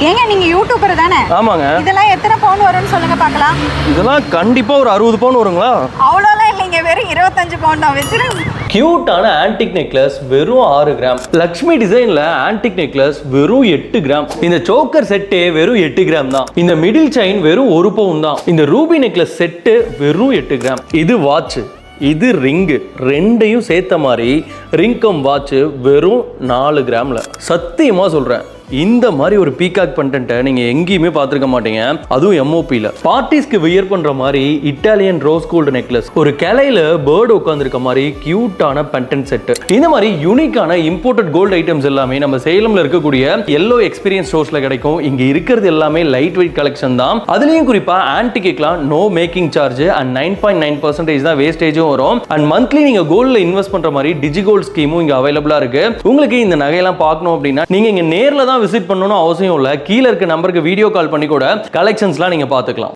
ஏங்க நீங்க யூடியூபர் தானே? ஆமாங்க. இதெல்லாம் எத்தனை பவுன் வரும்னு சொல்லுங்க பார்க்கலாம். இதெல்லாம் கண்டிப்பா ஒரு 60 பவுன் வருங்களா? அவ்வளோலாம் இல்லைங்க, வெறும் 25 பவுன் தான். வச்சிருங்க. கியூட்டான ஆன்டிக் நெக்லஸ் வெறும் 6 கிராம். லக்ஷ்மி டிசைன்ல ஆன்டிக் நெக்லஸ் வெறும் 8 கிராம். இந்த சோக்கர் செட்டே வெறும் 8 கிராம் தான். இந்த மிடில் செயின் வெறும் 1 பவுன் தான். இந்த ரூபி நெக்லஸ் செட்டு வெறும் 8 கிராம். இது வாட்ச், இது ரிங்கு, ரெண்டையும் சேர்த்த மாதிரி ரிங்கம் வாட்ச் வெறும் 4 கிராம்ல. சத்தியமா சொல்றேன், இந்த மாதிரி ஒரு பீகாக் கண்டென்ட்டை நீங்க எங்கேயுமே பார்த்துருக்க மாட்டீங்க. அதுவும் எம்ஓபியில் பார்ட்டிஸ்க்கு வியர் பண்ற மாதிரி இட்டாலியன் ரோஸ் கோல்டு நெக்லஸ், ஒரு கிளையில பேர்டு உட்காந்துருக்க மாதிரி கியூட்டான பென்டென்ட் செட். இந்த மாதிரி யூனிக்கான இம்போர்ட்டட் கோல்டு ஐட்டம்ஸ் எல்லாமே நம்ம சேலம்ல இருக்கக்கூடிய எல்லோ எக்ஸ்பீரியன்ஸ் ஸ்டோர்ஸ்ல கிடைக்கும். இங்க இருக்கிறது எல்லாமே லைட் வெயிட் கலெக்ஷன் தான். அதுலயும் குறிப்பா ஆன்டிக்லாம் நோ மேக்கிங் சார்ஜ் அண்ட் 9.9% தான் வேஸ்டேஜும் வரும். அண்ட் மந்த்லி நீங்க கோல்ட்ல இன்வெஸ்ட் பண்ற மாதிரி டிஜிகோல்ட் ஸ்கீமும் இங்க அவைலபிளா இருக்கு. உங்களுக்கு இந்த நகையெல்லாம் பார்க்கணும் அப்படின்னா நீங்க இங்க நேர்ல தான் விசிட் பண்ணணும் அவசியம் இல்லை. கீழே இருக்க நம்பருக்கு வீடியோ கால் பண்ணி கூட கலெக்ஷன்ஸ்லாம் நீங்க பார்த்துக்கலாம்.